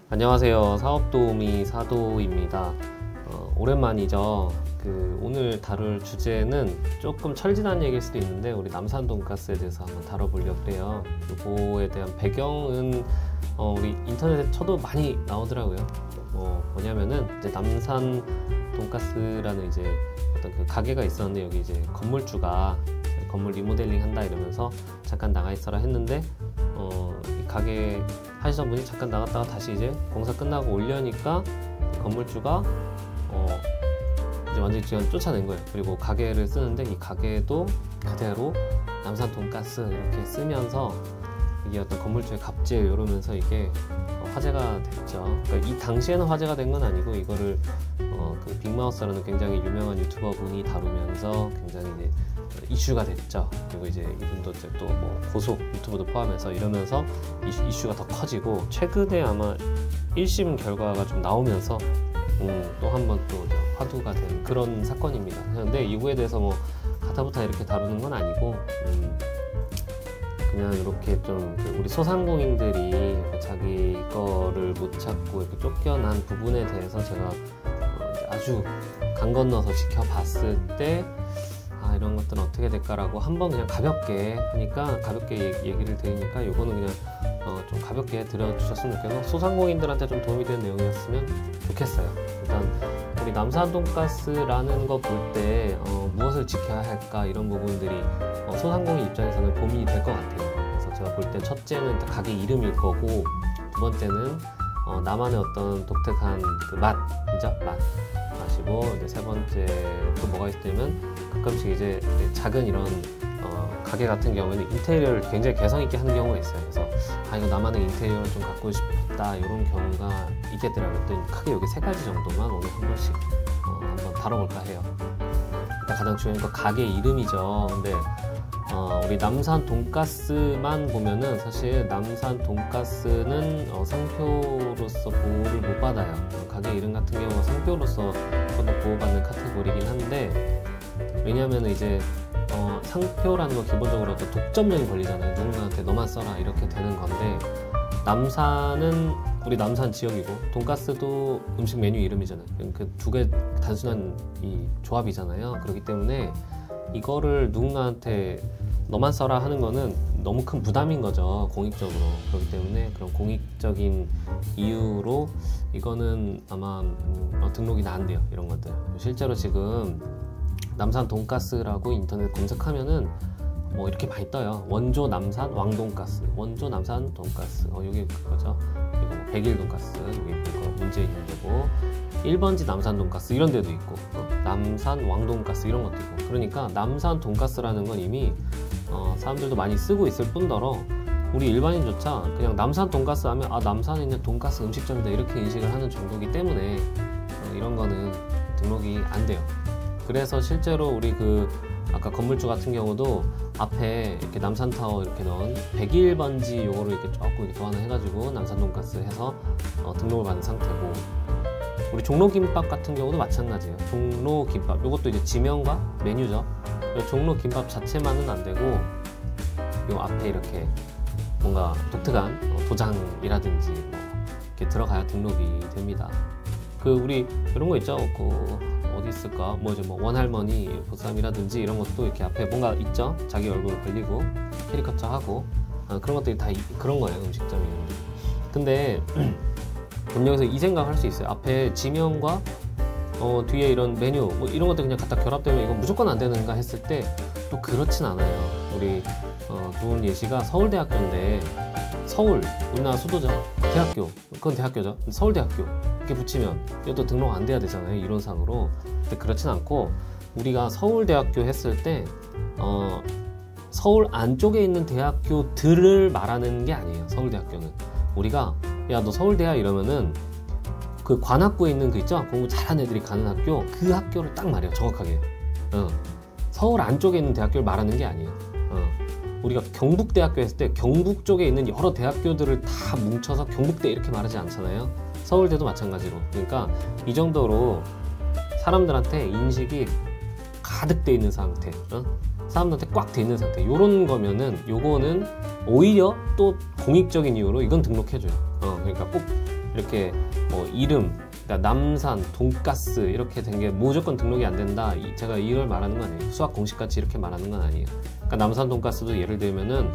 안녕하세요. 사업도우미 사도입니다. 오랜만이죠. 오늘 다룰 주제는 조금 철진한 얘기일 수도 있는데 우리 남산 돈가스에 대해서 한번 다뤄보려고 해요. 그거에 대한 배경은 우리 인터넷에 쳐도 많이 나오더라고요. 뭐냐면은 이제 남산 돈가스라는 이제 어떤 그 가게가 있었는데 여기 이제 건물주가 건물 리모델링 한다 이러면서 잠깐 나가 있어라 했는데 이 가게 하시던 분이 잠깐 나갔다가 다시 이제 공사 끝나고 오려니까 건물주가 이제 완전히 지금 쫓아낸 거예요. 그리고 가게를 쓰는데 이 가게도 그대로 남산 돈가스 이렇게 쓰면서 이게 어떤 건물주의 갑질 이러면서 이게 화제가 됐죠. 그러니까 이 당시에는 화제가 된 건 아니고 이거를 그 빅마우스라는 굉장히 유명한 유튜버 분이 다루면서 굉장히 이제 이슈가 됐죠. 그리고 이제 이분도 이제 또 뭐 고속 유튜브도 포함해서 이러면서 이슈가 더 커지고 최근에 아마 1심 결과가 좀 나오면서 또 한 번 또 화두가 된 그런 사건입니다. 그런데 이거에 대해서 뭐 가타부타 이렇게 다루는 건 아니고 그냥 이렇게 좀 우리 소상공인들이 자기 거를 못 찾고 이렇게 쫓겨난 부분에 대해서 제가 아주 강 건너서 지켜봤을 때 이런 것들은 어떻게 될까라고 한번 그냥 가볍게 하니까 가볍게 얘기를 드리니까 요거는 그냥 좀 가볍게 들어주셨으면 좋겠고 소상공인들한테 좀 도움이 되는 내용이었으면 좋겠어요. 일단 우리 남산 돈가스라는 거 볼 때 무엇을 지켜야 할까 이런 부분들이 소상공인 입장에서는 고민이 될 것 같아요. 그래서 제가 볼 때 첫째는 가게 이름일 거고 두 번째는 나만의 어떤 독특한 그 맛이죠. 맛이고 이제 세 번째 또 뭐가 있냐면 가끔씩 이제 작은 이런 가게 같은 경우에는 인테리어를 굉장히 개성 있게 하는 경우가 있어요. 그래서 이거 나만의 인테리어를 좀 갖고 싶다 이런 경우가 있겠더라고요. 크게 여기 세 가지 정도만 오늘 한 번씩 한번 다뤄볼까 해요. 일단 가장 중요한 건 가게 이름이죠. 근데 우리 남산 돈가스만 보면은 사실 남산 돈가스는 상표로서 보호를 못 받아요. 가게 이름 같은 경우는 상표로서 보호받는 카테고리이긴 한데 왜냐하면 이제 상표라는 건 기본적으로 또 독점령이 걸리잖아요. 누군가한테 너만 써라 이렇게 되는 건데 남산은 우리 남산 지역이고 돈가스도 음식 메뉴 이름이잖아요. 그 두 개 단순한 이 조합이잖아요. 그렇기 때문에 이거를 누군가한테 너만 써라 하는 거는 너무 큰 부담인 거죠, 공익적으로. 그렇기 때문에 그런 공익적인 이유로 이거는 아마 등록이 안 돼요, 이런 것들. 실제로 지금 남산 돈가스라고 인터넷 검색하면은 뭐 이렇게 많이 떠요. 원조 남산 왕돈가스, 원조 남산 돈가스. 여기 그거죠. 이거 뭐 백일 돈가스, 여기 그거 문제 있는 데고 1번지 남산 돈가스 이런 데도 있고 남산 왕돈가스 이런 것도 있고. 그러니까 남산 돈가스라는 건 이미 사람들도 많이 쓰고 있을 뿐더러 우리 일반인조차 그냥 남산 돈가스 하면 남산에 있는 돈가스 음식점이다 이렇게 인식을 하는 정도이기 때문에 이런 거는 등록이 안 돼요. 그래서 실제로 우리 아까 건물주 같은 경우도 앞에 이렇게 남산타워 이렇게 넣은 101번지 요거를 이렇게 조금 이렇게 도안을 해가지고 남산 돈가스 해서 등록을 받은 상태고 우리 종로김밥 같은 경우도 마찬가지예요. 종로김밥 요것도 이제 지명과 메뉴죠. 종로김밥 자체만은 안 되고 요 앞에 이렇게 뭔가 독특한 도장이라든지 뭐 이렇게 들어가야 등록이 됩니다. 우리 이런 거 있죠. 어디 있을까? 뭐죠? 뭐 원할머니 보쌈이라든지 이런 것도 이렇게 앞에 뭔가 있죠. 자기 얼굴을 그리고 캐리커처 하고 그런 것들이 다 그런 거예요. 음식점이. 근데 여기서 이 생각할 수 있어요. 앞에 지명과 뒤에 이런 메뉴 뭐 이런 것들 그냥 갖다 결합되면 이건 무조건 안 되는가 했을 때 또 그렇진 않아요. 우리 좋은 예시가 서울대학교인데 서울 우리나라 수도죠. 대학교 그건 대학교죠. 서울대학교 이렇게 붙이면 이것도 등록 안 돼야 되잖아요, 이론상으로. 근데 그렇진 않고 우리가 서울대학교 했을 때 서울 안쪽에 있는 대학교들을 말하는 게 아니에요. 서울대학교는 우리가 야 너 서울대야 이러면은 그 관악구에 있는 그 있죠? 공부 잘하는 애들이 가는 학교, 그 학교를 딱 말해요, 정확하게. 서울 안쪽에 있는 대학교를 말하는 게 아니에요. 우리가 경북대학교 했을 때 경북 쪽에 있는 여러 대학교들을 다 뭉쳐서 경북대 이렇게 말하지 않잖아요. 서울대도 마찬가지로. 그러니까 이 정도로 사람들한테 인식이 가득 돼 있는 상태. 사람들한테 꽉 돼 있는 상태. 요런 거면은 요거는 오히려 또 공익적인 이유로 이건 등록해줘요. 그러니까 꼭 이렇게 이름, 그러니까 남산, 돈가스 이렇게 된 게 무조건 등록이 안 된다. 제가 이걸 말하는 건 아니에요. 수학 공식같이 이렇게 말하는 건 아니에요. 그러니까 남산 돈가스도 예를 들면은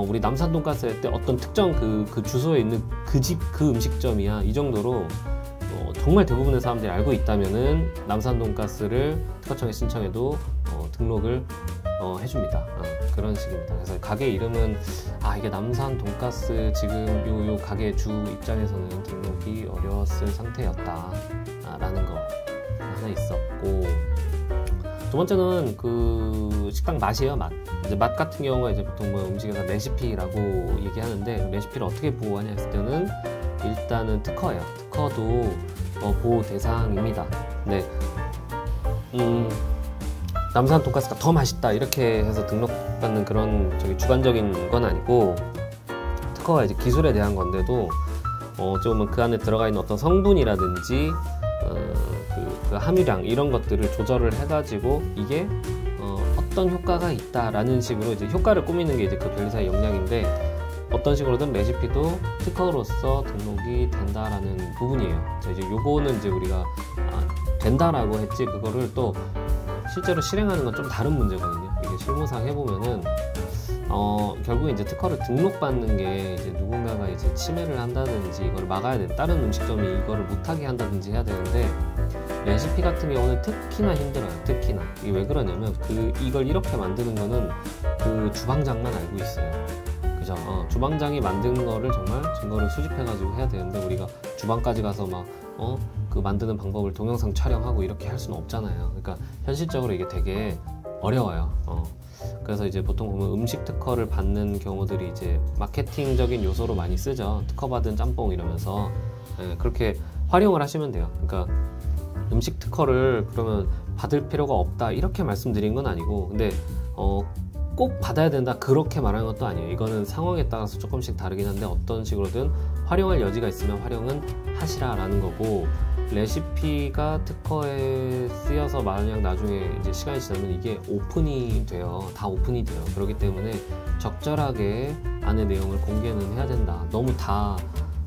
우리 남산 돈가스 할 때 어떤 특정 그 주소에 있는 그 집, 그 음식점이야. 이 정도로 정말 대부분의 사람들이 알고 있다면은 남산 돈가스를 특허청에 신청해도 등록을 해줍니다. 그런 식입니다. 그래서 가게 이름은 이게 남산 돈가스 지금 요 가게 주 입장에서는 등록이 어려웠을 상태였다 라는 거 하나 있었고, 두 번째는 그 식당 맛이에요. 맛. 이제 맛 같은 경우가 이제 보통 뭐 음식에서 레시피라고 얘기하는데, 레시피를 어떻게 보호하냐 했을 때는 일단은 특허예요. 특허도 보호 대상입니다. 네. 남산 돈가스가 더 맛있다 이렇게 해서 등록받는 그런 주관적인 건 아니고, 특허가 이제 기술에 대한 건데도 조금 그 안에 들어가 있는 어떤 성분이라든지 그 함유량 이런 것들을 조절을 해가지고 이게 어떤 효과가 있다라는 식으로 이제 효과를 꾸미는 게 이제 그 변리사의 역량인데, 어떤 식으로든 레시피도 특허로서 등록이 된다라는 부분이에요. 이제 요거는 이제 우리가 된다라고 했지, 그거를 또 실제로 실행하는 건 좀 다른 문제거든요. 이게 실무상 해보면은 결국에 이제 특허를 등록받는 게 이제 누군가가 이제 침해를 한다든지 이걸 막아야 돼. 다른 음식점이 이거를 못하게 한다든지 해야 되는데, 레시피 같은 경우는 특히나 힘들어요. 특히나. 이게 왜 그러냐면 이걸 이렇게 만드는 거는 그 주방장만 알고 있어요. 그죠? 주방장이 만든 거를 정말 증거를 수집해가지고 해야 되는데, 우리가 주방까지 가서 막 그 만드는 방법을 동영상 촬영하고 이렇게 할 수는 없잖아요. 그러니까 현실적으로 이게 되게 어려워요. 그래서 이제 보통 보면 음식 특허를 받는 경우들이 이제 마케팅적인 요소로 많이 쓰죠. 특허받은 짬뽕 이러면서. 그렇게 활용을 하시면 돼요. 그러니까 음식 특허를 그러면 받을 필요가 없다 이렇게 말씀드린 건 아니고, 근데 꼭 받아야 된다 그렇게 말하는 것도 아니에요. 이거는 상황에 따라서 조금씩 다르긴 한데, 어떤 식으로든 활용할 여지가 있으면 활용은 하시라 라는 거고, 레시피가 특허에 쓰여서 만약 나중에 이제 시간이 지나면 이게 오픈이 돼요. 다 오픈이 돼요. 그렇기 때문에 적절하게 안의 내용을 공개는 해야 된다. 너무 다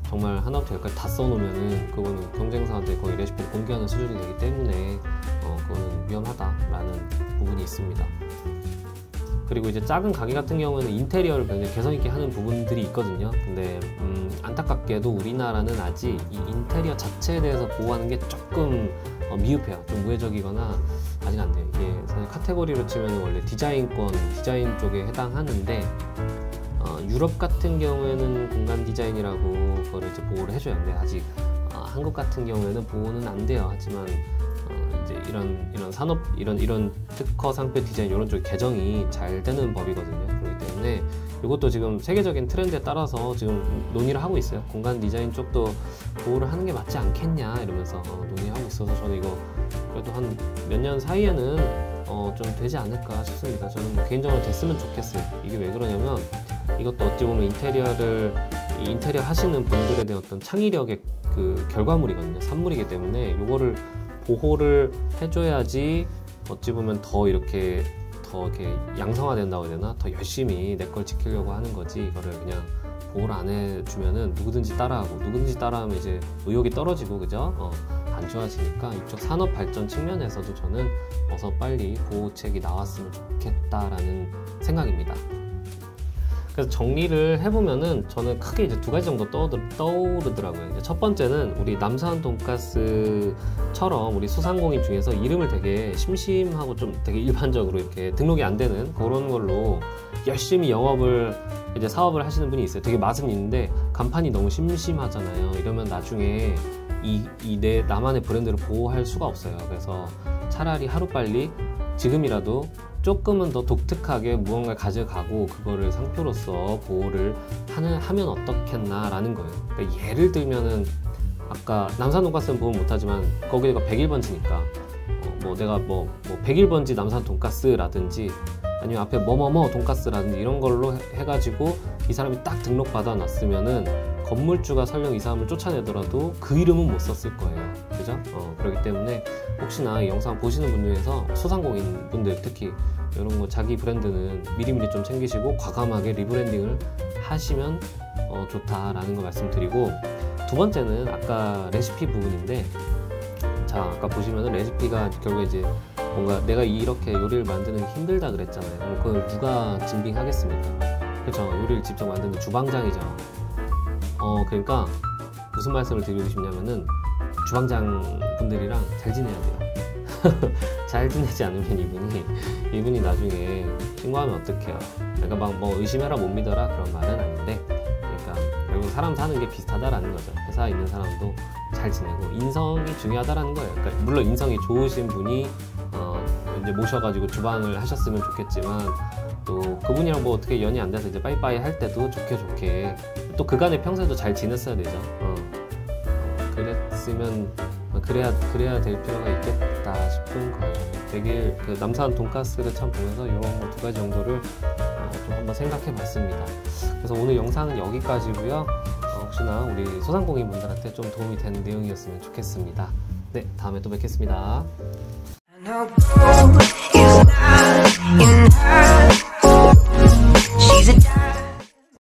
정말 하나부터 열까지 다 써놓으면은 그거는 경쟁사한테 거의 레시피를 공개하는 수준이 되기 때문에 그거는 위험하다라는 부분이 있습니다. 그리고 이제 작은 가게 같은 경우에는 인테리어를 굉장히 개성 있게 하는 부분들이 있거든요. 근데 안타깝게도 우리나라는 아직 이 인테리어 자체에 대해서 보호하는 게 조금 미흡해요. 좀 우회적이거나 아직 안 돼요. 이게 사실 카테고리로 치면 원래 디자인 쪽에 해당하는데, 유럽 같은 경우에는 공간 디자인이라고 그거를 이제 보호를 해줘야 하는데, 아직 한국 같은 경우에는 보호는 안 돼요. 하지만 이제 이런 산업 이런 특허 상표 디자인 이런 쪽 개정이 잘 되는 법이거든요. 그렇기 때문에 이것도 지금 세계적인 트렌드에 따라서 지금 논의를 하고 있어요. 공간 디자인 쪽도 보호를 하는 게 맞지 않겠냐 이러면서 논의하고 있어서, 저는 이거 그래도 한 몇 년 사이에는 좀 되지 않을까 싶습니다. 저는 뭐 개인적으로 됐으면 좋겠어요. 이게 왜 그러냐면, 이것도 어찌 보면 인테리어 하시는 분들에 대한 어떤 창의력의 그 결과물이거든요. 산물이기 때문에 이거를 보호를 해줘야지 어찌 보면 더 이렇게 양성화된다고 해야 되나? 더 열심히 내 걸 지키려고 하는 거지, 이거를 그냥 보호를 안 해주면은 누구든지 따라하면 이제 의욕이 떨어지고, 그죠? 안 좋아지니까 이쪽 산업 발전 측면에서도 저는 어서 빨리 보호책이 나왔으면 좋겠다라는 생각입니다. 그래서 정리를 해보면은 저는 크게 이제 두 가지 정도 떠오르더라고요. 이제 첫 번째는 우리 남산 돈가스처럼 우리 소상공인 중에서 이름을 되게 심심하고 좀 되게 일반적으로 이렇게 등록이 안 되는 그런 걸로 열심히 사업을 하시는 분이 있어요. 되게 맛은 있는데 간판이 너무 심심하잖아요. 이러면 나중에 내 나만의 브랜드를 보호할 수가 없어요. 그래서 차라리 하루빨리 지금이라도 조금은 더 독특하게 무언가를 가져가고 그거를 상표로서 보호를 하면 어떻겠나 라는 거예요. 그러니까 예를 들면은 아까 남산 돈가스는 보호 못하지만 거기가 101번지니까 내가 101번지 남산 돈가스라든지 아니면 앞에 뭐뭐뭐 돈가스라든지 이런 걸로 해가지고 이 사람이 딱 등록받아 놨으면은 건물주가 설령 이 사람을 쫓아내더라도 그 이름은 못 썼을 거예요. 그죠? 그렇기 때문에 혹시나 이 영상 보시는 분들 중에서 소상공인 분들 특히 이런 거 자기 브랜드는 미리미리 좀 챙기시고 과감하게 리브랜딩을 하시면 좋다라는 거 말씀드리고, 두 번째는 아까 레시피 부분인데, 자 아까 보시면은 레시피가 결국에 이제 뭔가 내가 이렇게 요리를 만드는 게 힘들다 그랬잖아요. 그럼 그걸 누가 진빙하겠습니까? 그렇죠. 요리를 직접 만드는 주방장이죠. 그러니까 무슨 말씀을 드리고 싶냐면은 주방장 분들이랑 잘 지내야 돼요. 잘 지내지 않으면 이분이 나중에 신고하면 어떡해요. 그러니까 막 뭐 의심해라 못 믿어라 그런 말은 아닌데, 그러니까 결국 사람 사는 게 비슷하다라는 거죠. 회사에 있는 사람도 잘 지내고 인성이 중요하다라는 거예요. 그러니까 물론 인성이 좋으신 분이 이제 모셔가지고 주방을 하셨으면 좋겠지만, 또 그분이랑 뭐 어떻게 연이 안 돼서 이제 빠이빠이 할 때도 좋게 또 그간의 평소에도 잘 지냈어야 되죠. 그랬으면 그래야 될 필요가 있겠다 싶은 거예요. 되게 그 남산 돈가스를 참 보면서 이런 두 가지 정도를 좀 한번 생각해 봤습니다. 그래서 오늘 영상은 여기까지고요. 혹시나 우리 소상공인 분들한테 좀 도움이 되는 내용이었으면 좋겠습니다. 네, 다음에 또 뵙겠습니다.